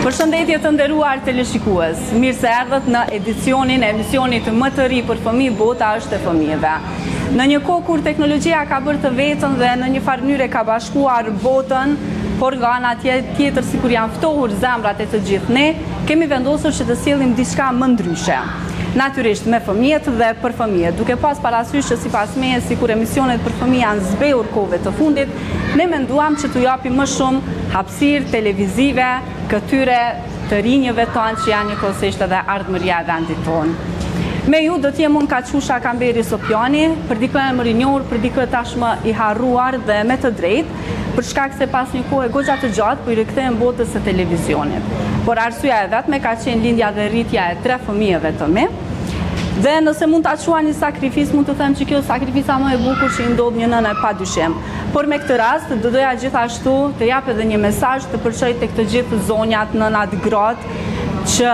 Përshëndetje të nderuar teleshikues, mirë se erdhët në edicionin e emisionit më të ri për fëmijë Bota është e fëmijëve. Në një kohë kur teknologjia ka bërë të vetën dhe në një farë mënyrë ka bashkuar botën, por nga ana tjetër sikur janë ftohur zemrat e të gjithë ne, kemi vendosur që të sjellim diçka më ndryshe. Natyrisht me fëmijët dhe për fëmijët, duke pas parasysh që sipas meje, sikur emisionet për fëmijë janë zbehur kohëve të fundit, ne menduam që t'u japim më shumë hapësirë televizive këtyre të rinjëve tonë që janë njëkohësisht edhe ardhmëria e vendit tonë. Me ju do t'jem unë Kaqusha Kamberi Sopjani, për dikë e më rinjohur, për dikë tashmë i harruar dhe me të drejtë, për shkak se pas një kohë goxha të gjatë po i rikthehen botës së televizionit. Por arsyeja e vetme ka qenë lindja dhe rritja e 3 fëmijëve të mi. Dhe nëse mund ta quani sakrifis, mund të them që kjo sakrifisa më e bukur që i ndodh një nënë padyshim. Por me këtë rast do doja gjithashtu të jap edhe një mesazh të përçojë tek të gjithë zonjat, nënat, gratë, që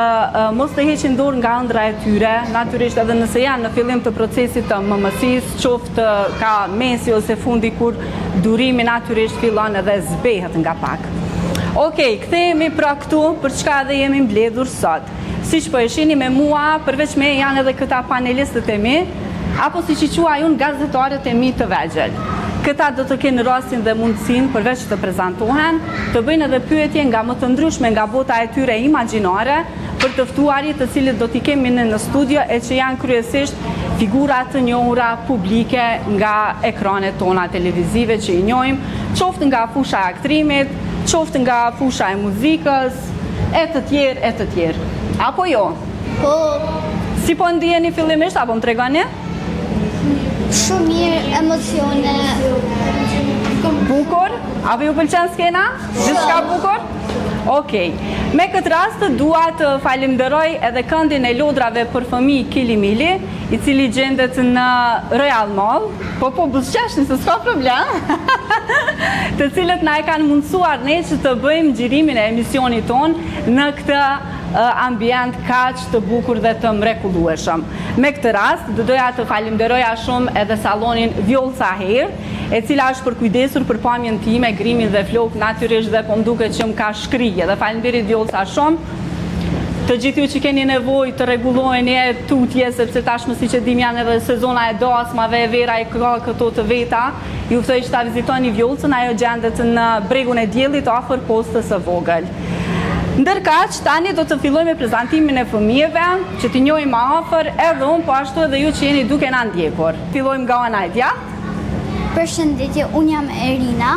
mos të heqin dorë nga ëndra e tyre, natyrisht edhe nëse janë në fillim të procesit të mëmësisë, qoftë ka mesi ose fundi kur durimi natyrisht fillon edhe zbehet nga pak. Okej, kthehemi pra këtu për çka edhe jemi mbledhur sot. Siç po e shihni me mua, përveç me janë edhe këta panelistët e mi, apo siç i quaj unë gazetarët e mi të vegjël. Këta do të kenë rastin dhe mundësinë përveç të prezantohen, të bëjnë edhe pyetje nga më të ndryshme nga bota e tyre imagjinare për të ftuarit të cilët do t'i kemi në studio e që janë kryesisht figura të njohura publike nga ekranet tona televizive që i njohim, qoftë nga fusha e aktrimit, qoftë nga fusha e muzikës, e të tjerë. Apo jo? Po. Si po ndiheni fillimisht, apo më tregoni? Shumë mirë, emocione. Bukur? Apo ju pëlqen skena? Gjithçka bukur? Okej. Me këtë rast dua të falenderoj edhe këndin e lodrave për fëmijë Kilimili, i cili gjendet në Royal Mall. Po buzëqeshni se s'ka problem. Të cilët na e kanë mundësuar ne që të bëjmë xhirimin e emisionit ton në këtë ambient kaq të bukur dhe të mrekullueshëm. Me këtë rast, do doja të falenderoja shumë edhe sallonin Vjollca Hair, e cila është përkujdesur për pamjen time, grimin dhe flok natyrisht dhe po m'duket që më ka shkrije. Dhe falenderit Vjollca shumë. Të gjithë ju që keni nevojë të rregulloheni e tutje, sepse tashmë siç e dim janë edhe sezona e dasmave, e vera e ka këto të veta, ju ftoj që ta vizitoni Vjollcën, ajo gjendet në Bregun e Diellit afër postës së vogël. Ndërkaq, tani do të filloj me prezantimin e fëmijëve, që t'i njohim më afër, edhe unë, po ashtu edhe ju që jeni duke na ndjekur. Fillojmë nga ana e djathtë. Përshëndetje, unë jam Erina,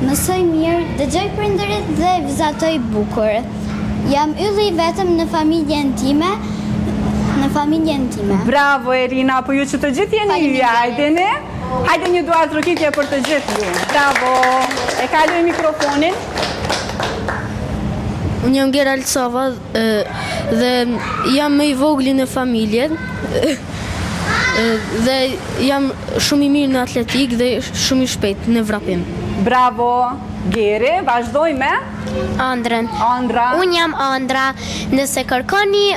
mësoj mirë, dëgjoj prindërit dhe vizatoj bukur. Jam ylli vetëm në familjen time. Bravo Erina, po ju që të gjithë jeni ju, hajdeni. Hajde një duar trokitje për të gjithë ju. Bravo. E kaloj mikrofonin. Unë jam Gerald Sava dhe jam më i vogli në familje dhe jam shumë i mirë në atletik dhe shumë i shpejt në vrapim. Bravo, Geri, vazhdoj me? Andra. Unë jam Andra, nëse kërkoni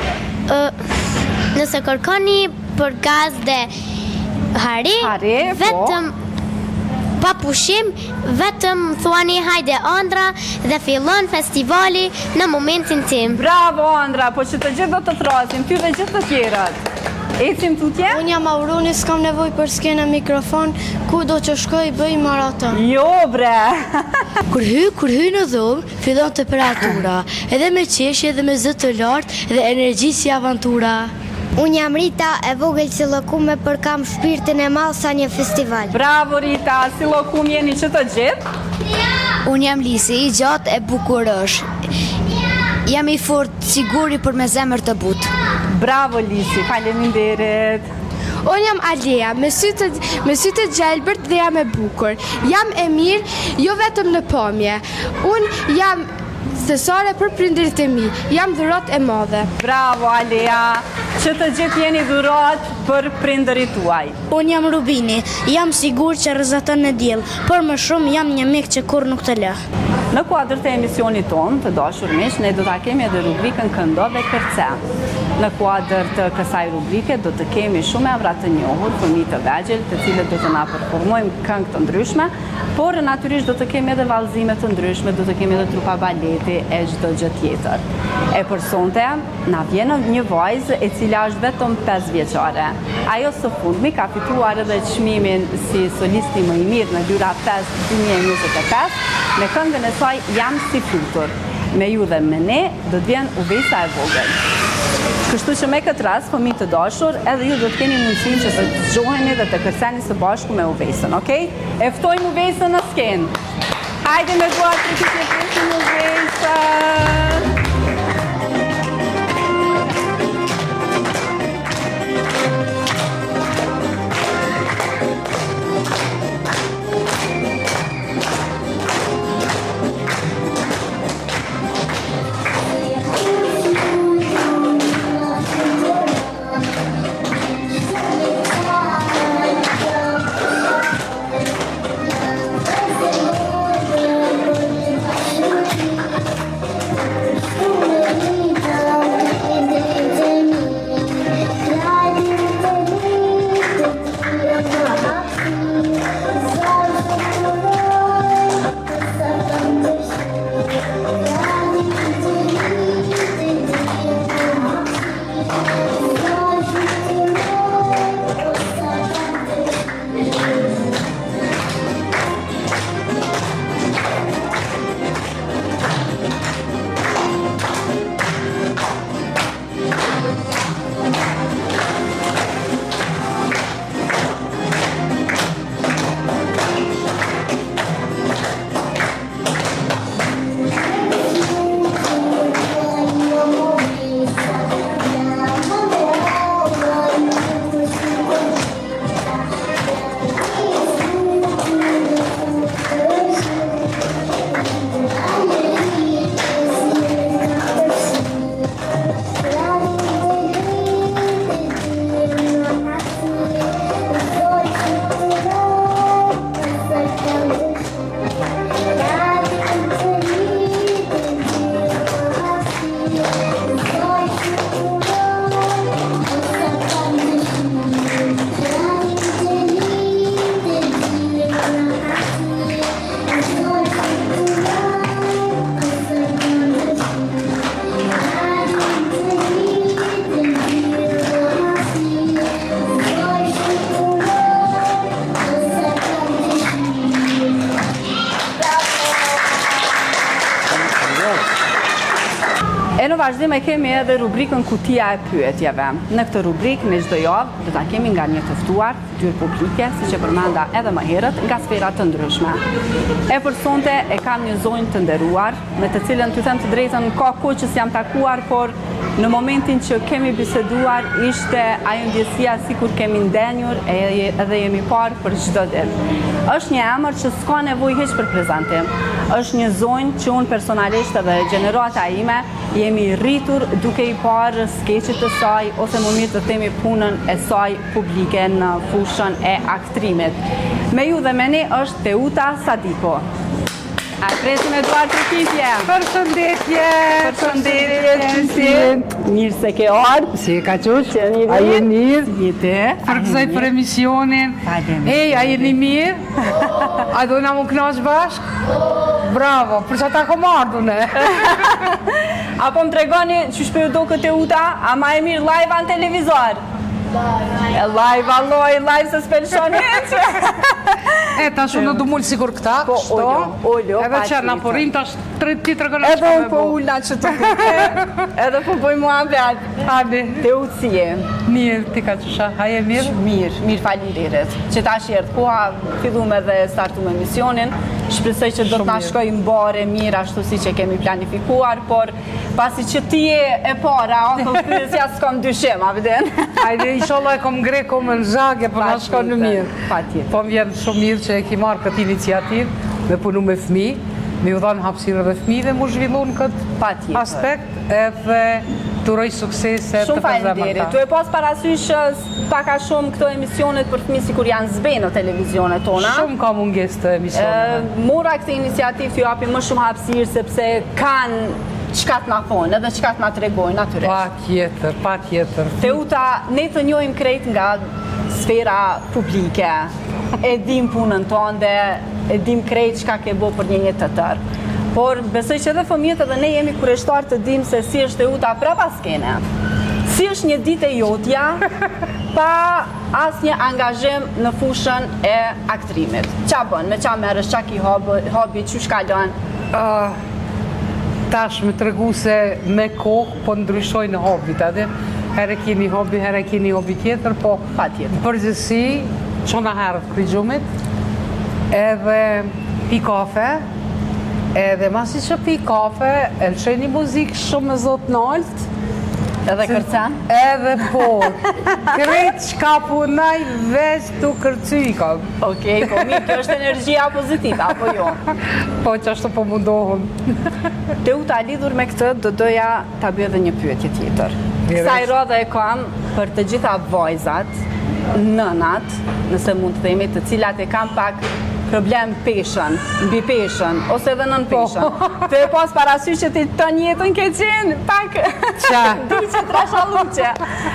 për gaz dhe hari, vetëm pa pushim, vetëm thuani hajde Andra dhe fillon festivali në momentin tim. Bravo Andra, po që të gjithë do të thrasim, ty dhe gjithë të tjerët. Ecim tutje? Unë jam Auroni, s'kam nevoj për skena mikrofon, ku do që shkoj bëj maraton. Jo bre! Kur hy në dhomë, fillon temperatura, edhe me qeshje dhe me zë të lartë dhe energji si avantura. Unë jam Rita, e vogël si llokume, për kam shpirtin e madh sa një festival. Bravo Rita, si llokum jeni që të gjithë? Unë jam Lisi, i gjatë e bukurësh. Jam i fort, siguri për me zemër të butë. Bravo Lisi, faleminderit. Unë jam Alea, me sytë gjelbërt dhe jam e bukur. Jam e mirë, jo vetëm në pamje. Unë jam sesore për prindërit e mi. Jam dhurat e madhe. Bravo Alea, që të gjithë jeni dhurat për prindërit tuaj? Unë jam Rubini, jam sigur që rrezaton në diell, por më shumë jam një mik që kur nuk të lë. Në kuadër të emisionit tonë, të dashur miq, ne do ta kemi edhe rubrikën Këndo dhe Kërce. Në kuadër të kësaj rubrike do të kemi shumë emra të njohur, fëmijë të vegjël, të cilët do të na performojnë këngë të ndryshme, por natyrisht do të kemi edhe vallëzime të ndryshme, do të kemi edhe trupa baleti e çdo gjë tjetër. E për sonte na vjen një vajzë e cila është vetëm 5 vjeçare. Ajo së fundmi ka fituar edhe çmimin si solisti më i mirë në lyra 5 2025 me këngën e saj Jam si flutur. Me ju dhe me ne do të vjen Uvesa e vogël. Kështu që me këtë rast, fëmijë të dashur, edhe ju do të keni mundësinë që të dëgjoheni dhe të kërceni së bashku me Uvesën, okay? E ftojmë Uvesën në skenë. Hajde me duart të presim Uvesën. Në vazhdim e kemi edhe rubrikën Kutia e pyetjeve. Në këtë rubrikë në çdo javë do ta kemi nga një të ftuar, fytyrë publike, siç e përmenda edhe më herët, nga sfera të ndryshme. E për sonte e kam një zonjë të nderuar, me të cilën t'ju them të drejtën ka kohë që s'jam takuar, por në momentin që kemi biseduar ishte ajo ndjesia sikur kemi ndenjur edhe jemi parë për çdo ditë. Është një emër që s'ka nevojë hiç për prezantim. Është një zonjë që unë personalisht edhe gjenerata ime jemi rritur duke i parë skeqet të saj, ose më mirë të themi punën e saj publike në fushën e aktrimit. Me ju dhe me ne është Teuta Sadiko. A presim me duart të kifje. Përshëndetje. Përshëndetje. Mirë se ke ardhur. Si ka quq? A je mirë? Jete. Përgëzoj për emisionin. Ej, a jeni mirë? A do na mu knash bashk? Bravo, për që ta kom ardhur ne. Apo më tregoni që shpeju do këtë Teuta, a ma e mirë live në televizor? Live, alloj, live se s'pelshon heq. E, ta shumë në du mullë sigur këta, kështo. Edhe që na porim, ta ti të regonë edhe unë po ulla që të këke, edhe po bëj mua mbjad. Abi. Teutë si je? Mirë, ti ka qësha, a je mirë? Mirë falirerit. Që ta shjertë koha, fillum edhe startu me misionin, shpresoj që do të na shkoj mbare mirë ashtu si që kemi planifikuar, por pasi që ti e para, oko pyesja s'kom dyshim, a viden? Hajde, inshallah e kom ngre, kom në zhagje, për na shkon në mirë. Po më vjen shumë mirë që e ki marrë këtë iniciativë, me punu me fëmi, me u dhanë hapësirë dhe fëmi dhe mu zhvillu në këtë aspekt, edhe të uroj suksese të Shumë faleminderit. Tu e pas parasysh paka shumë këto emisionet për fëmijë sikur janë zbe në televizionet tona. Shumë ka mungesë të emisioneve. Mora këtë iniciativë t'ju japi më shumë hapësirë sepse kanë çka t'na thonë edhe çka t'na tregojnë natyrisht. Patjetër. Teuta, ne të njohim krejt nga sfera publike. E dim punën tonë, e dim krejt çka ke bo për një jetë të tërë. Por besoj që edhe fëmijët edhe ne jemi kureshtar të dim se si është Teuta prapa skene. Si është një ditë e jotja pa asnjë angazhim në fushën e aktrimit. Qa bën, me qa merresh, qa ki hobi, qysh kalon? Tash me tregu se me kohë po ndryshoj në hobit, edhe herë keni hobi, herë keni hobi tjetër, po Patjetër. përgjithësi, qona herët krygjumit, edhe pi kafe, edhe masi që pi kafe, e lëshoj një muzikë shumë me zotë nalt, Edhe kërcen? edhe po, krejt shka punaj veç të kërcy kam. Okej, po mirë, kjo është energjia pozitive, apo jo? Po që ashtu po mundohëm. Teuta, lidhur me këtë, do doja ta bëj edhe një pyetje tjetër. Kësaj radhe e kam për të gjitha vajzat, nënat, nëse mund të themi, të cilat e kam pak problem peshën, mbi peshën, ose edhe nën peshën. Të e pas parasysh që ti të njetën ke qenë pak diqe trashalluqe.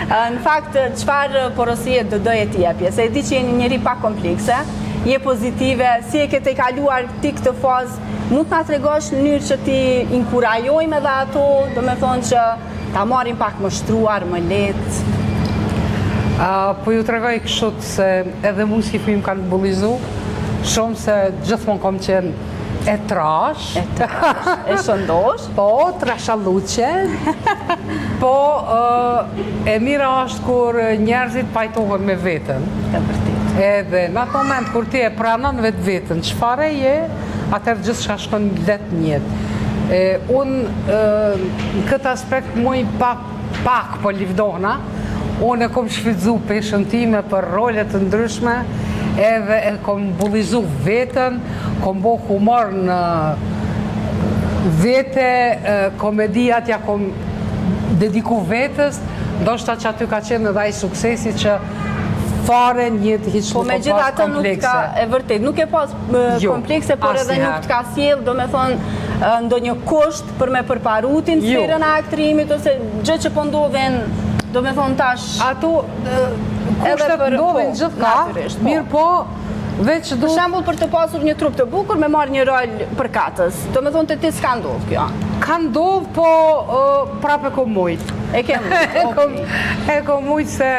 Në fakt, çfarë porosie do doje t'i jepje? Se e di që jeni njëri pak komplekse, je pozitive, si e ke te kaluar ti këtë fazë, mund t'na tregosh në mënyrë që ti inkurajojmë edhe ato, do me thonë që ta marrin pak më shtruar, më lehtë. Po ju tregoj kështu se edhe mu si fëmijë kanë bullizu, shumë se gjithmonë kom qenë e trash. E shëndosh? Po, trashalluqe. Po, e mira është kur njerëzit pajtohen me vetën. E vërtet. Edhe në atë moment kur ti e pranon vetë vetën, çfarë je, atëherë gjithçka shkon lehtë në jetë. Unë në këtë aspekt muj pak po livdona. Unë e kom shfrytzu peshën time për role të ndryshme, edhe e kom bullizu vetën, kom bo humor në vete, komediat ja kom dediku vetës, ndoshta që aty ka qenë edhe ai suksesi që fare një të hiç Po me gjitha atë nuk ka, e vërtet, nuk e pas komplekse, por edhe nuk t'ka sjell, do me thonë, ndonjë kusht për me përparutin sferën e aktrimit, ose gjë që po ndodhen, do me thonë tash... Ato kushtet ndodhin gjithka, mirë po, veç du... Për shembull, për të pasur një trup të bukur, me marrë një rol për katës, do me thonë të ti s'ka ndodhë kjo? Ka ndodhë, po prap e kom mujt. E ke mujt, okej. E kom mujt se...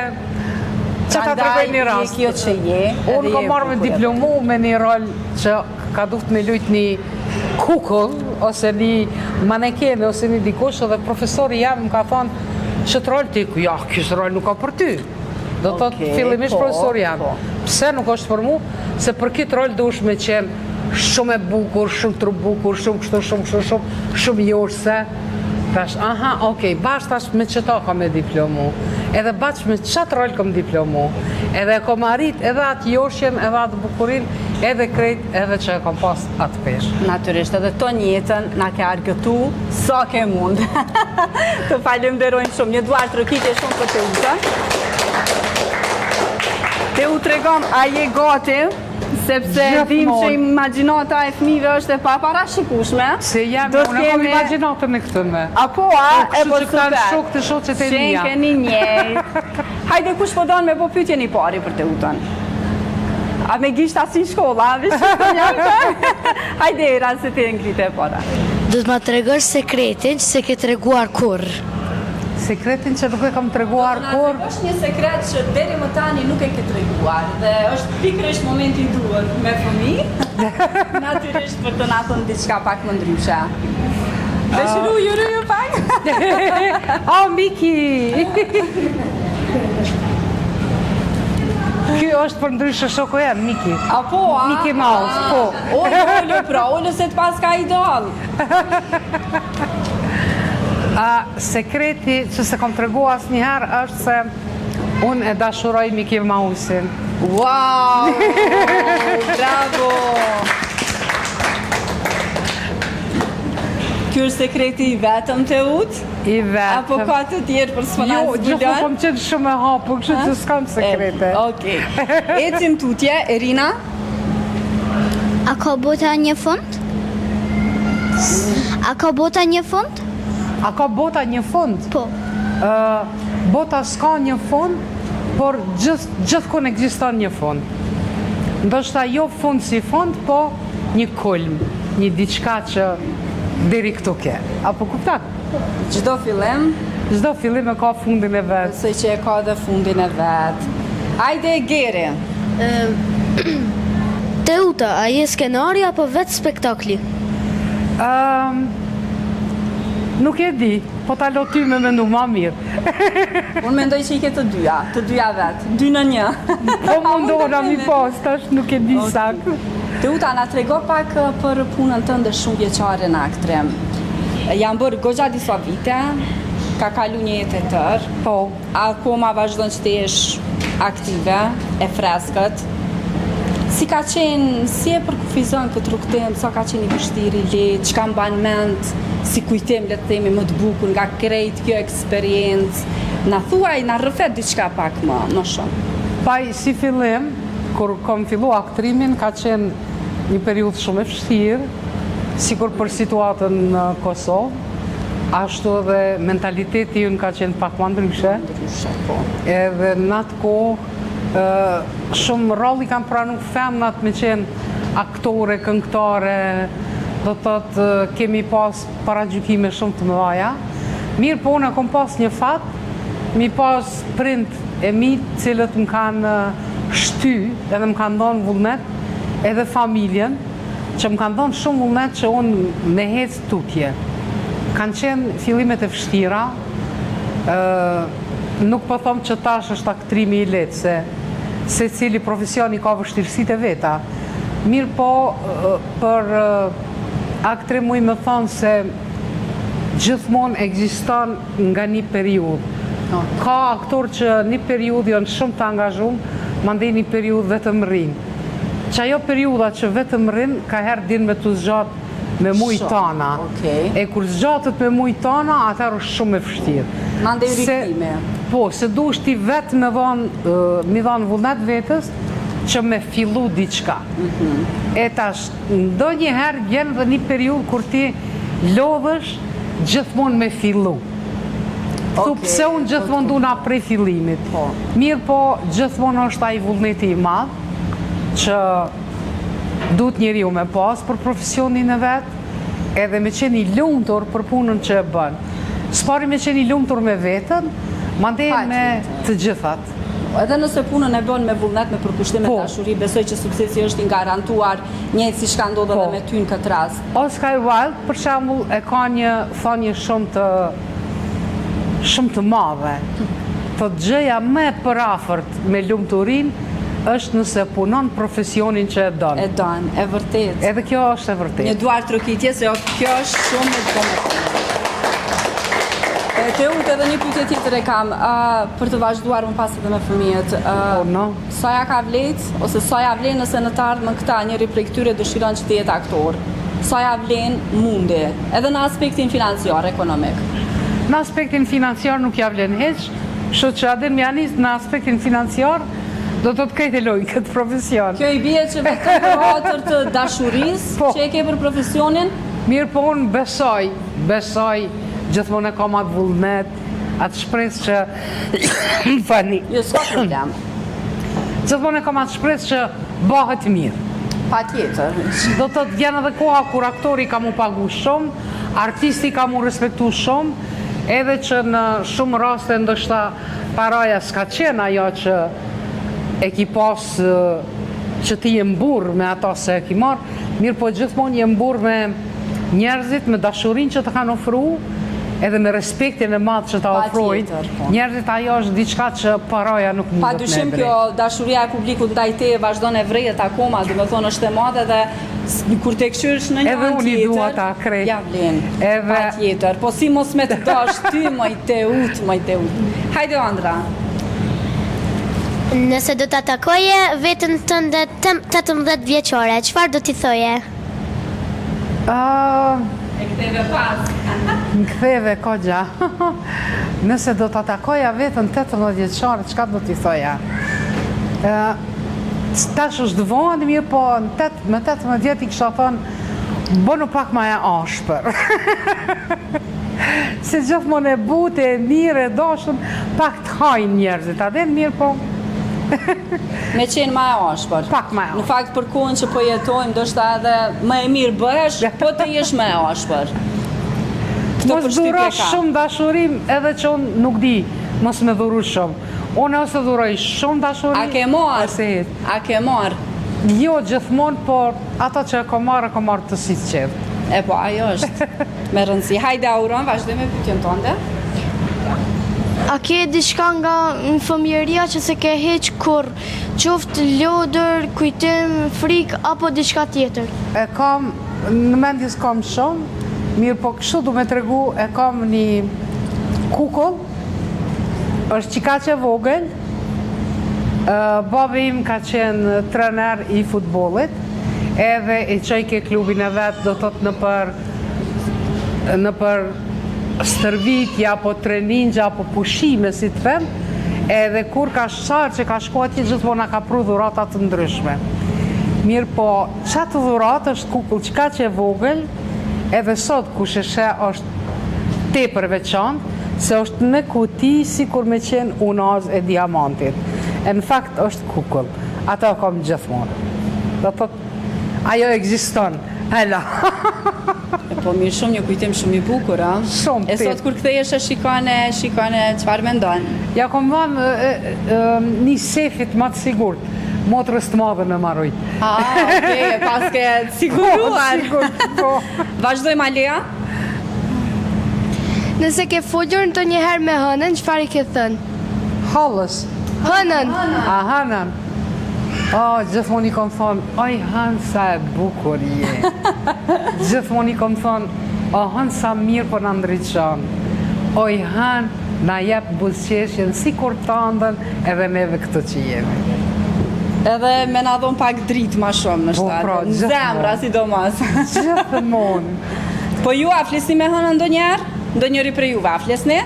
Që ta tregoj një rast. Kjo që je, unë kom marrë me diplomu me një rol që ka duhet me lujt një kukull, ose një manekene, ose një dikush, dhe profesori jam më ka thonë, qëtë rol ti, ja, kësë rol nuk ka për ty. Do të thotë fillimisht profesori jam. Pse nuk është për mu? Se për këtë rol duhesh me qenë shumë e bukur, shumë të bukur, shumë kështu, shumë jorse. Tash, aha, okej, bashkë tash me qëta kam e diplomu. Edhe bashkë me qatë rol kam diplomu. Edhe kom arrit edhe atë joshjen, edhe atë bukurin, edhe krejt, edhe që e kom pas atë pesh. Natyrisht, edhe to njetën na ke argëtu sa ke mund. Të falenderojmë shumë. Një duar të rëkitje shumë për Teutën. Te u tregom, a je gati? Sepse dim që imagjinata e fëmijëve është e paparashikueshme. Se jam, unë kom imagjinatën e këtë me. Apo, e po super. Shok të shoqet e mia. Keni njëjtë. Hajde kush po don me po pyetjen i pari për Teutën. A me gisht asin shkolla, a vishë të njëmë? Hajde, Era, se ti e ngrite e para. Do të ma tregosh sekretin që se ke treguar kur. Sekretin që nuk e kam treguar kur. Është një sekret që deri më tani nuk e ke treguar dhe është pikërisht momenti i duhur me fëmijë. Natyrisht për të na thënë diçka pak më ndryshe. Dëshiru, ju pak. Oh, Miki! Ky është për ndryshe shoku jam, Miki. Apo, a? Miki Mouse, po. Ollë, pra, ollë se të pas ka idol. Sekreti që se kom tregu asë njëherë është se unë e dashuroj Miki Mausin. Wow! Bravo! Ky është sekreti I vetëm të ut? I vetëm. Apo ka të tjerë për s'pona Jo, gjithë zbulon? kom qenë shumë e hapur, kështu që s'kam sekrete. Okej. Ecim tutje, Erina? A ka bota një fund? A ka bota një fund? A ka bota një fund? Po. Bota s'ka një fund, por gjithkund ekziston një fund. Ndoshta jo fund si fund, po një kulm, një diçka që deri këtu ke. Apo kuptat? Çdo fillim, Çdo fillim e ka fundin e vet. besoj që e ka dhe fundin e vet. Hajde Geri. Teuta, a je skenari apo vetë spektakli? Nuk e di, po ta lo ty me mendu ma mirë. Unë mendoj që I ke të dyja vet, 2-1. Po mundora mi pas, tash nuk e di saktë. Teuta, na trego pak për punën tënde shumë vjeçare në aktrim. Jam bërë goxha disa vite, ka kalu një jetë e tërë, Po, akoma vazhdon që të jesh aktive, e freskët. Si ka qenë, si e përkufizon këtë rrugtim, sa ka qenë I vështirë I lehtë, çka mban mend, si kujtim le të themi më të bukur nga krejt kjo eksperiencë. Na thuaj, na rrëfet diçka pak më shumë. paj si fillim, kur kom fillu aktrimin, ka qenë një periudhë shumë e vështirë, sikur për situatën në Kosovë, ashtu edhe mentaliteti ynë ka qenë pak më ndryshe. Edhe në atë kohë, shumë rolli kam pranu femnat me qenë aktore, këngëtare, do të thotë kemi pas paragjykime shumë të mëdha. Mirë po unë kom pas një fat, mi pas prind e mi cilët më kanë shty edhe më kanë dhënë vullnet, edhe familjen, që më kanë dhënë shumë vullnet që unë me hec tutje. Kanë qenë fillimet e vështira, nuk po them që tash është aktrimi I lehtë, se cili profesioni ka vështirësitë e veta. Mirë po, për aktrim muj më thonë se gjithmonë ekziston nga një periudhë. Ka aktor që një periudhë janë shumë të angazhuar, mandej një periudhë vetëm rrinë. Që ajo periudha që vetëm rrinë, ka herë din me të zgjatë me mujë tana. E kur zgjatët me mujë tana, atëherë është shumë e vështirë. Mandej rikthime. Po, se duhesh ti vetë me dhanë vullnet vetës që me fillu diçka. E tash, ndonjëherë vjen dhe një periudhë kur ti lodhesh gjithmonë me fillu. Thu pse unë gjithmonë duna prej fillimit. Mirë po, gjithmonë është ai vullneti I madh që duhet njeriu me pas për profesionin e vet, edhe me qenë I lumtur për punën që e bën. S'pari me qenë I lumtur me veten, mandej me të gjithat. Edhe nëse punën e bën me vullnet, me përkushtim e dashuri, besoj që suksesi është I garantuar, njëjtë siç ka ndodhur edhe me ty në këtë rast. Oscar Wilde, për shembull, e ka një thënie shumë të madhe. Thotë gjëja më e përafërt me lumturinë është nëse punon profesionin që e don. E don, e vërtet. Edhe kjo është e vërtetë. Një duar trokitje, se kjo është shumë e domethënë. Teuta, edhe një pyetje tjetër e kam, për të vazhduar më pas edhe me fëmijët. Sa ja ka vlet, ose sa ja vlen nëse në të ardhmen këta njëri prej këtyre dëshiron që të jetë aktor? Sa ja vlen mundi, edhe në aspektin financiar, ekonomik? Në aspektin financiar nuk ja vlen hiç, kështu që adin më janis në aspektin financiar, do të krejt e loj këtë profesion. Kjo I bie që vetëm për hatër të dashurisë që e ke për profesionin? Mirë po unë besoj, gjithmonë e kam atë vullnet, atë shpresë që... Më fani. Jo, s'ka problem. Gjithmonë e kam atë shpresë që bëhet mirë. Pa tjetër. Do të vjen edhe koha kur aktori ka mu pagu shumë, artisti ka mu respektu shumë, edhe që në shumë raste ndoshta paraja s'ka qenë ajo që e ki pas që ti je mburr me ata se e ki marrë, mirë po gjithmonë je mburr me njerëzit, me dashurin që të kanë ofru, edhe me respektin e madh që ta ofrojnë. Njerëzit ajo është diçka që paraja nuk mundet me Pa dyshim kjo dashuria e publikut ndaj teje vazhdon e vrejet akoma, do të thonë është e madhe dhe kur te këshysh në një edhe unë I dua ta krejt. Ja vlen. Pa tjetër. Po si mos me të dash ty, moj Teut. Hajde Andra. Nëse do të takoje vetën tënde 18 vjeçore, çfarë do t'i thoje? E ktheve pas. Më ktheve kogja. Nëse do të atakoja vetën 18 vjeçare, çka do t'i thoja? Tash është vonë mirë, po me 18 vjet i kisha thënë, bënu pak ma e ashpër. Se gjithmonë e butë, e mirë, e dashën, pak të hajnë njerëzit, a den mirë, po. Me qenë ma e ashpër. Pak ma e ashpër. Në fakt për kohën që po jetojmë, do shta edhe më e mirë bëhesh, po të jesh ma e ashpër. Mos dhurosh shumë dashurim edhe që unë nuk di, mos me dhuru shumë. Unë ose dhuroj shumë dashurim. A ke marë? A ke marë? Jo gjithmonë, por ata që e ko marë të si të qedë. E po, ajo është me rëndësi. Hajde Auron, vazhdoj me pyetjen tënde. A ke diçka nga në fëmijëria që se ke heq kur qoftë lodër, kujtim, frikë apo diçka tjetër? E kam, në mendjes kam shumë, mirë po kështu du me tregu, e kam një kukull, është qikaqe vogël, babi im ka qenë trener i futbollit, edhe e qoj ke klubin e vetë do të në për stërvitja, apo treningja, apo pushime, si të them, edhe kur ka shqarë që ka shku atje, gjithmona ka pru dhuratat të ndryshme. Mirë po, qatë dhurat është kukull qka që e vogël, edhe sot kush e she është tepër veçantë, se është në kuti si kur me qenë unaz e diamantit. E në fakt është kukull. Ata kam gjithmonë. Do të ajo ekziston. Hela. Po mirë shumë, një kujtim shumë i bukur, a? Shumë, e sot kur kthehesh e shikone çfarë mendon? Ja kom dhënë një sefit më të sigurt, motrës të madhe me marrujt. Okej, pas ke siguruar. Po. Vazhdojmë Alia. Nëse ke folur ndonjëherë me hënën, çfarë i ke thënë? Hallës. Hënën. A hënën. Gjithmonë i kom thonë, oj hënë sa e bukur je. Gjithmonë i kom thonë, o hënë sa mirë po në ndryqon. Oj hënë, na jep buzëqeshjen si kur të andën edhe neve këtë që jemi. Edhe me na dhon pak dritë ma shumë në shtatë. Në zemra sidomos. Gjithmonë. Po ju a flisni me hënën ndonjëherë? Ndonjëri prej juve a flisni?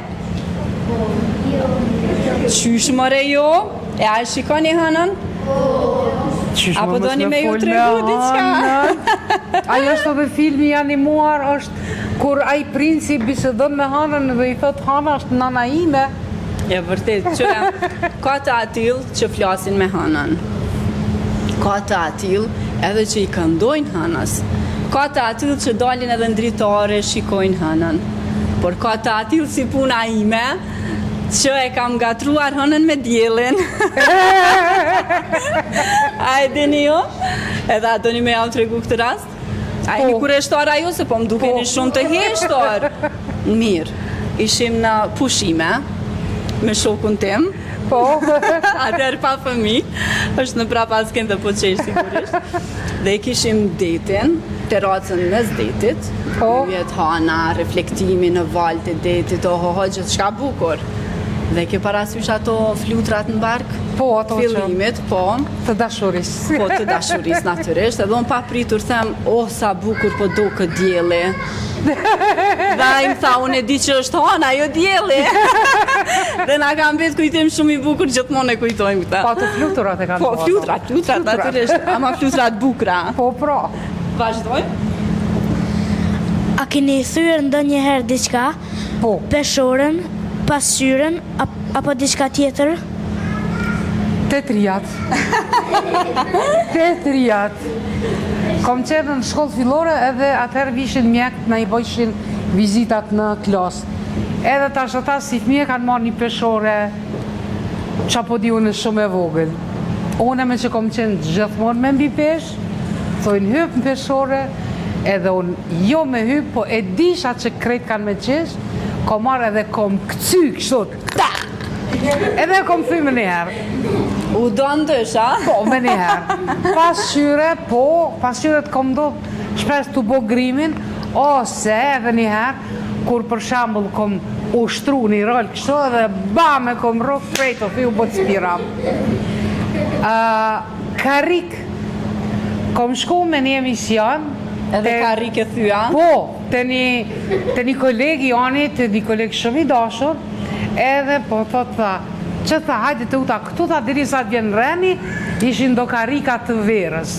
Qysh more jo? E a shikoni hënën? Apo doni me ju tregu diçka? Ajo është edhe filmi i animuar, është kur ai princi bisedon me hënën dhe i thot hëna është nana ime. E vërtet, që ka të atil që flasin me hënën. Ka të atil edhe që i këndojnë hënës. Ka të atil që dalin edhe ndritare, shikojnë hënën. Por ka të atil si puna ime, që e kam gatruar hënën me djelin. A e dini jo? Edhe a doni me jam të regu këtë rast? A e një kureshtar ajo, se po më dukeni shumë të heshtar. Mirë, ishim në pushime, me shokun tim. Po. Atëherë pa fëmi, është në prapasken të po qesh sigurisht. Dhe i kishim detin, teracën mes detit. Vjetë hana, reflektimi në valë të detit, gjithë shka bukur. Dhe ke parasysh ato flutrat në bark? Po, ato fillimit, po. Të dashurisë. Po, të dashurisë, natyrisht. Edhe unë pa pritur them, sa bukur po do këtë djeli. Dhe i më tha, unë e di që është hana, jo djeli. Dhe na kam vetë kujtim shumë i bukur, gjithmonë e kujtojmë këta. Po, ato fluturat e kanë. Po, flutrat, natyrisht. Ama flutrat bukra. Po, pra. Vazhdojmë. A keni thyer ndonjëherë diçka? Po. Peshorën, pasqyrën apo diçka tjetër? Tetrijat. Tetrijat. Kom qenë në shkollë fillore edhe atëherë vishin mjekët na i bojshin vizitat në klasë. Edhe tash ata si fëmijë kanë marrë një peshore qa po di unë shumë e vogël. Unë me që kom qenë gjithmonë me mbi pesh, thojnë hyp në peshore, edhe unë jo me hyp, po e disha që krejt kanë me qesh, kom marrë edhe kom këcy kështot, edhe kom thy me njëherë. U do ndësh, a? Po, me njëherë. Pasqyre të kom do shpes të bo grimin, ose edhe njëherë, kur për shambull kom ushtru një rol kështu, edhe bame kom rrug prej të thy u bo të spiram. Karik, kom shku me një emision, Edhe ka rikë thyja? Po, të një kolegi joni, të një kolegi shumë i dashur, edhe po thot tha, që tha, hajde të uta, këtu tha diri sa të vjen reni, ishin do karika të verës.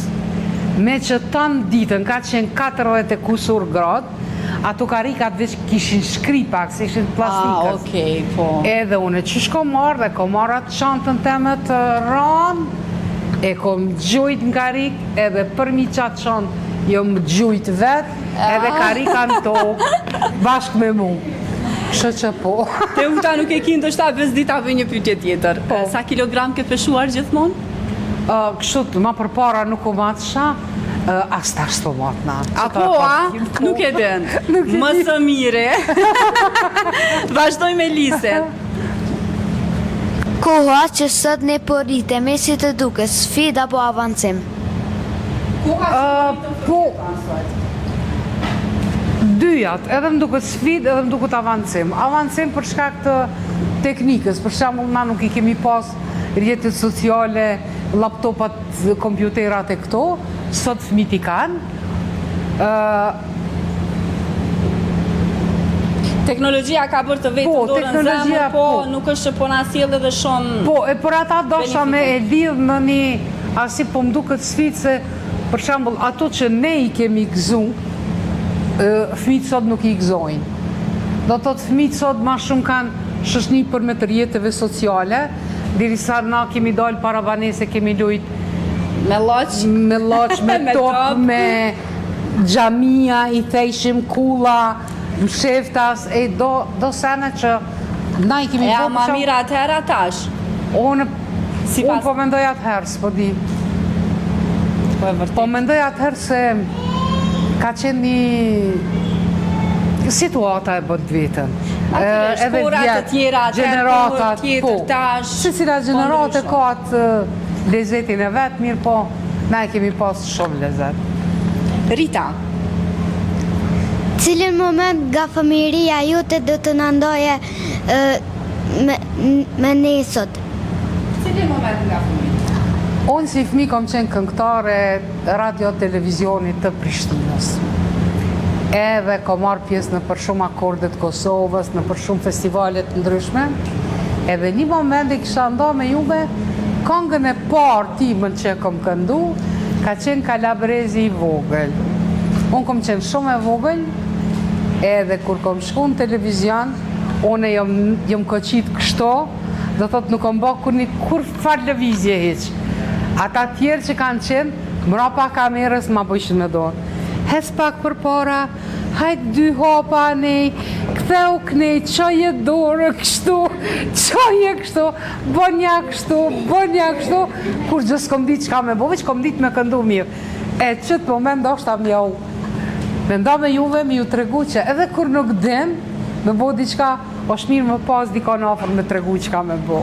Me që tanë ditën, ka qenë 40 e kusur gradë, ato karikat veç kishin shkripak, se ishin plastikës. Okej, po. Edhe unë që shko marrë dhe ko marrë atë çantën teme të ranë, e kom gjujt në karik, edhe përmi qatë çantë, jo më gjujt vetë, edhe karikan tokë, bashkë me mu. Kështë që po. Te uta nuk e kinë të shta 5 dita për një pyetje tjetër. Sa kilogram ke peshuar gjithmonë? Kështu, ma përpara nuk u matësha, as tash s'po matëna. Apo, nuk e den. Më së mire. Vazhdoj me Lisen. Koha që sot ne po rritemi si të duke, sfid apo avancim? Po, dyjat, edhe më duket sfid, edhe më duket avancim. Avancim për shkak të teknikës, për shembull na nuk i kemi pas rrjetet sociale, laptopat, kompjuterat e këto, sot fëmijët i kanë. Teknologjia ka bërë të vetë Po, dorën teknologjia, zemër, po po. nuk është që po na sjell edhe shumë. Po, e për ata dosha me e lidh në një, asi po më duket sfidë se, për shembull, ato që ne i kemi gëzu, fëmijët sot nuk i gëzojnë. Do të thotë fëmijët sot ma shumë kanë shoqëni përmes rrjeteve sociale, derisa na kemi dalë para banese, kemi lujt Me lloç, me lloç, me Me top, top. me xhamia, i thejshim kulla, msheftas, e do sene që na i kemi ja bërë, ma mira atëherë tash. Unë Sipas- po mendoj atëherë, s'po di. Po e vërtet. Po mendoj atëherë se ka qenë një situata e bët vetën. Natyrisht, Edhe kohërat të vjet, tjera, atëherë gjeneratat, kohë tjetër, po. tash, Se cila po gjenerate ndryshon. ka atë lezetin e vetë, mirë po, na e kemi pas shumë lezet. Rita, Cilin moment nga fëmijëria jote do të na ndoje me nesot? cili moment nga fëmijë? Unë si fëmi kom qenë këngëtare radio-televizionit të Prishtinës. Edhe kom marrë pjesë në për shumë akordet Kosovës, në për shumë festivalet ndryshme. Edhe një moment i kisha nda me juve, këngën e parë timën që kom këndu, ka qenë Kalabrezi i vogël. Unë kom qenë shumë e vogël, edhe kur kom shku në televizion, unë jom koqit kështo, do thot nuk kom bë kur farë lëvizje heq. Ata tjerë që kanë qenë, mrapa kamerës ma bëjshin me dorë. Hes pak për para, hajt 2 hopa nej, ktheu knej, qoj e dorë kështu, qoj e kështu, bënja kështu, kur gjë s'kom ditë qka me bove, që kom ditë me këndu mirë. E qëtë moment do shta mjau, me nda me juve, me ju tregu që edhe kur nuk dem, me bo diqka, është mirë më pas dika në afër me tregu qka me bo.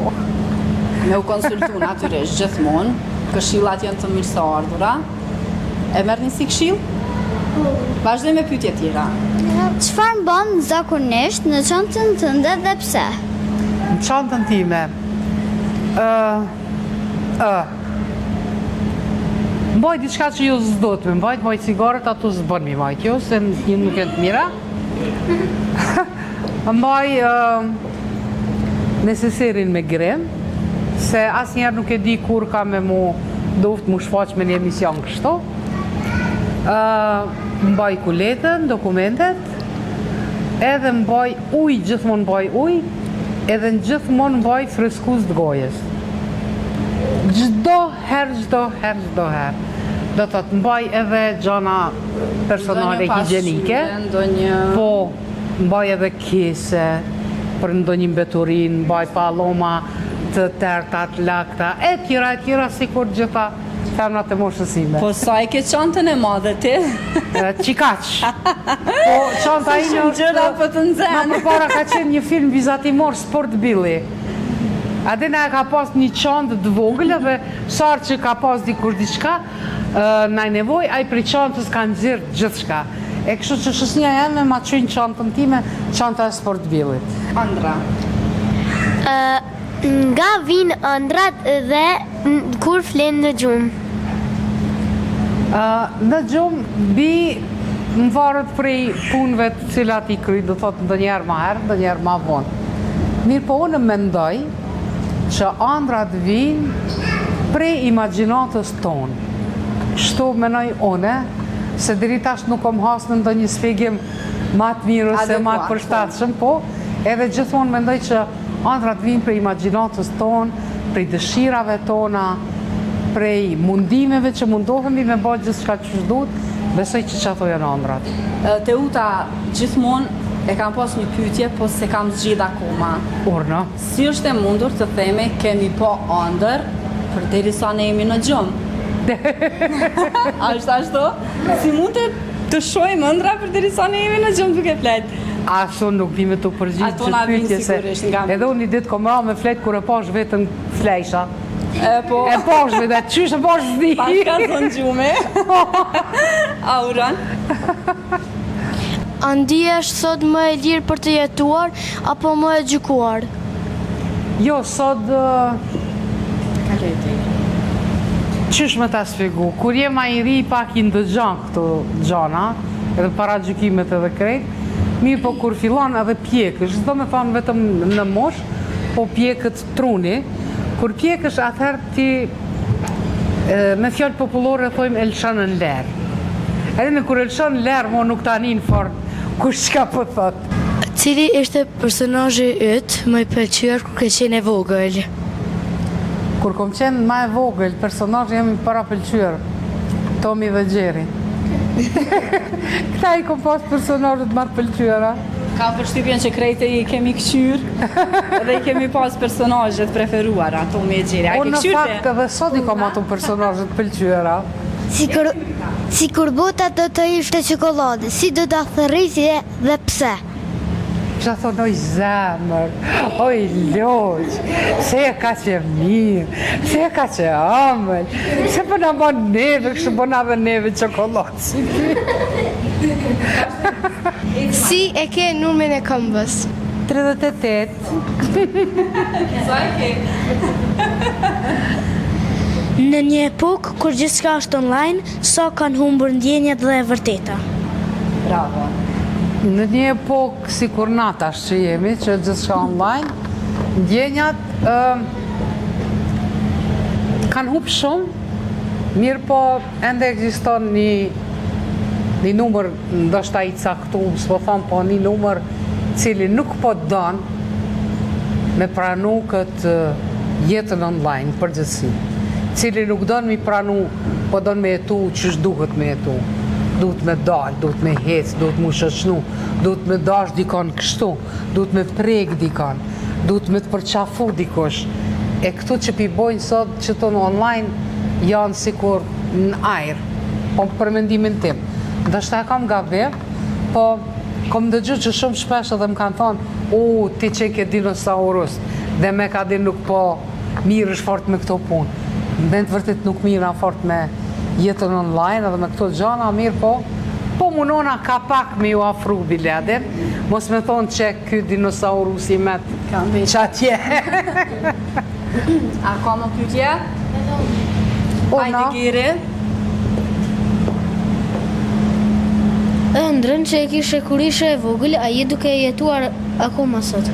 Me u konsultu natyrisht gjithmonë, këshillat janë të mirë së ardhura. E merrni si këshill? Vazhdoj me pyetje tjera. Çfarë bën zakonisht në çantën tënde dhe pse? Në çantën time, mbaj diçka që ju s'dot me mbaj cigaret, ato s'bën mi mbajt ju, se një nuk e të mira. Mbaj neseserin me grem, se asnjëherë nuk e di kur ka me mu duft mu shfaq me një emision kështu. Mbaj kuletën, dokumentet, edhe mbaj ujë, gjithmonë mbaj ujë, edhe në gjithmonë mbaj freskus të gojës. Gjdo herë. Do të të mbaj edhe gjana personale higjenike, po mbaj edhe kese, për ndonjë mbeturin, mbaj paloma të tertat, lakta, e tjera, si kur gjitha femnat e moshësime. Po sa e ke çantën e madhe ti? Qikaq. Po çanta ime Shumë gjëra për të nxenë. Ma përpara ka qenë një film vizatimor Sport Billy. Adena ka pas një çantë të vogël dhe sarë që ka pas dikur diçka, na i nevoj, ai prej çantës ka nxjerrë gjithçka. E kështu që shoqënia jeme ma çojnë çantën time, çanta e Sport Billit. Andra. Nga vinë ëndrat dhe kur flenë në gjumë? Në gjumë bi Më varet prej punëve të cilat i kryj, do thotë ndonjëherë më herë, ndonjëherë më vonë. Mirë po unë mendoj që ëndrat vijnë prej imagjinatës tonë. Kështu menoj une, se deri tash nuk kom hasë në ndonjë shpjegim më të mirë ose më të përshtatshëm, po edhe gjithmonë mendoj që ëndrat vijnë prej imagjinatës tonë, prej dëshirave tona, prej mundimeve që mundohemi me bëjë gjithçka që duhet, besoj që ato janë ëndrat. Teuta gjithmonë e kam pas një pyetje, po se kam zgjidh akoma. Urna. Si është e mundur të themi kemi po ëndër përderisa ne jemi në gjumë? A është ashtu? Si mund të shohim ëndra përderisa ne jemi në gjumë duke flet? Ashtu nuk vime të përgjithë Ato na vinë sigurisht nga edhe unë një ditë kom ra me flet kur e pash vetën flejsha. Po. E pash vetë, qysh e pash zdi. Pas ka thonë gjume. Auran. A ndihesh sot më e lirë për të jetuar apo më e gjykuar? Jo, sot qysh me ta sfigu, kur jem a i ri pak i ndëgjan këto gjana, edhe para gjykimet edhe krejt, mirë po kur fillon edhe pjekësh, do me thonë vetëm në mosh, po pjekët truni, kur pjekësh atëherë ti me fjallë popullore thojmë elshën në lerë. Edhe me kur elshën në lerë, mo nuk ta njën fort, kush qka po thotë. Cili ishte personazhi yt më i pëlqyer kur ke qenë e vogël? Kur kom qenë ma e vogël, personazhi jemi para pëlqyer, Tomi dhe Gjeri. Këta i kom pas personazhet ma të pëlqyera. Kam përshtypjen që krejtë i kemi këqyr dhe i kemi pas personazhet preferuara, Tomi e Gjeri. Unë në fakt edhe sot i kom ato personazhet pëlqyera. Si kur bota do të ishte çokoladë, si do ta thërrisje dhe pse? Që thonë, oj zemër, oj loq, se e ka që mirë, se e ka që amël, se për në bon neve, kështë bon edhe neve çokoladë si ti. Si e ke numrin e këmbës? 38. Sa e ke? Në një epokë kur gjithçka është online, sa kanë humbur ndjenjat dhe e vërteta? Bravo. Në një epokë si kur na tash që jemi, që gjithçka online, ndjenjat kanë humbur shumë, mirë po ende ekziston një numër ndoshta i caktuar, s'po them, po një numër cili nuk po don me pranu këtë jetën online përgjithësi, cili nuk don me pranu, po don me jetu ç'është duhet me jetu. Duhet me dalë, duhet me hecë, duhet me shoqënu, duhet me dash dikon kështu, duhet me prek dikon, duhet me të përqafu dikush. E këtu që pi bojnë sot që të në online janë sikur në ajrë, po për mendimin tim. Ndështë e kam gabim, po kom dëgju që shumë shpesh edhe më kanë thonë, ti që ke dinosaurus, dhe me ka din nuk po mirë është fort me këto punë. Në të vërtit nuk mirë fort me jetën online edhe me këto gjana, mirë po munona ka pak me ju afru biledin, mos me thonë që ky dinosaurus i met që atje. A ka më pyetje? Hajde Gjeri. Ëndrën që e kishe kur ishe e vogël, a je duke jetuar akoma sot?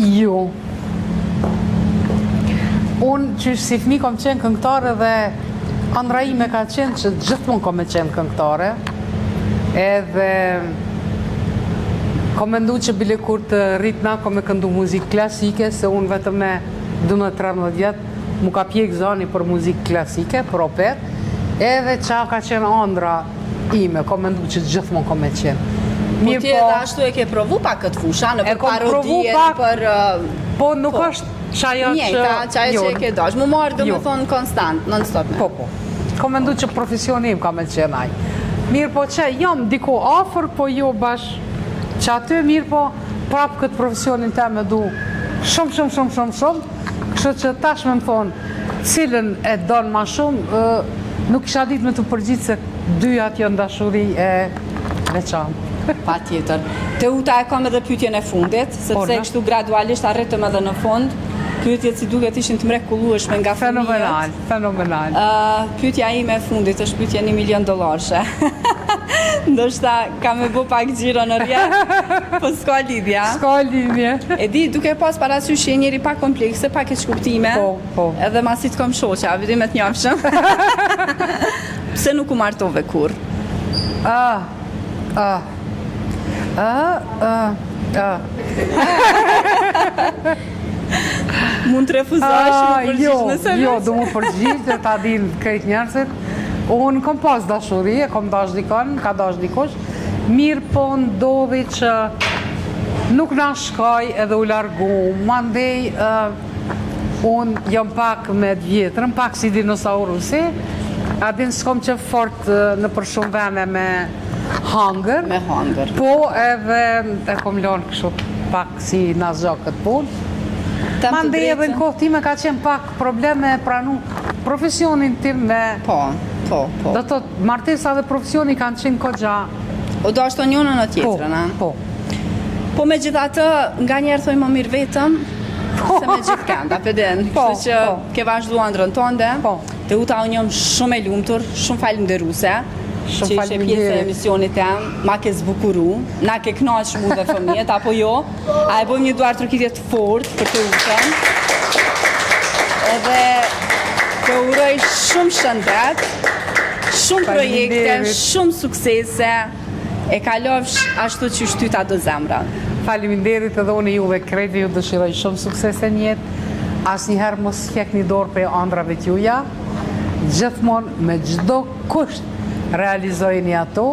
Jo. Unë që si fmi kom qenë këngëtare dhe ëndra ime ka qenë që gjithmonë kom me qenë këngëtare, edhe kom mendu që bile kur të rritna kom me këndu muzikë klasike, se unë vetëm me 12-13 vjetë mu ka pjek zani për muzikë klasike, për opet, edhe qa ka qenë ëndra ime, kom mendu që gjithmonë kom me qenë. Po ti edhe ashtu e ke provu pak këtë fusha, në për parodie, për... Po nuk është qaja që... Njëta, qaja që e ke dash, mu marrë dhe me thonë konstant, non-stop me. Po. Kom mendu që profesioni im ka me qenaj. Mirë po që jam diko afer, po jo bash që aty mirë po prapë këtë profesionin te me du shumë, kështë që tash me më thonë cilën e donë ma shumë, nuk isha ditë me të përgjitë se dyjat janë dashuri e veçantë. Pa tjetër. Teuta e kam edhe pyetjen e fundit, sepse kështu gradualisht arritëm edhe në fund. Pyetjet si duket ishin të mrekullueshme nga fëmijët. Fenomenal. Pyetja ime e fundit është pyetja $1.000.000. Ndoshta ka me bo pak gjiro në rjetë, po s'ka lidhja. S'ka lidhje. E di, duke pas parasysh je njeri pak komplekse, pak e shkuptime, Po. edhe masit kom shoqa, vidim e të njofshëm. Pse nuk u martove kur? Mund të refuzosh, më përgjish nëse Jo, du më përgjish dhe ta din krejt njerëzit. Unë kom pas dashuri, e kom dash dikon, ka dash dikush. Mirë po ndodhi që nuk na shkoj edhe u largu. Mandej, unë jam pak me vjetërën, pak si dinosaurusi. Adin s'kom që fort në për shumë vene me hangër. Me hangër. Po edhe e kom lonë kështu pak si nazgjo këtë punë. Mandej edhe në kohë time ka qenë pak probleme pranu profesionin tim me... Po. Do të martesa dhe profesioni kanë qenë kogja... O do ashtë të njënë në tjetërën, a? Po. Po me gjitha të, nga njerë thoj më mirë vetëm, se me gjithë kenda, pëdin. Kështu që ke vazhdu andrën tonde, të uta unë jam shumë e lumëtur, shumë falimderuse, që ishe pjesë e emisionit tem, ma ke zbukuru, na ke knaq mu dhe fëmijet, apo jo, a e bojmë një duar trokitje të fort për të utën, edhe të uroj shumë shëndet, shumë projekte, shumë suksese, e kalovsh ashtu që shtyta do zemra. Faleminderit edhe unë juve krejtë ju dëshiroj shumë suksese në jetë, asnjëherë mos hjek një dorë për andrave t'juja, gjithmonë me çdo kusht realizojeni ato,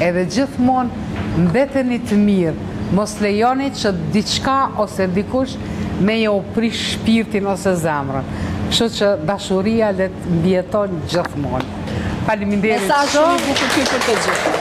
edhe gjithmonë mbeteni të mirë, mos lejoni që diçka ose dikush me jo prish shpirtin ose zemrën. Kështu që dashuria le të mbjeton gjithmonë. Faleminderit shumë. Mesazh shumë i bukur për të gjithë.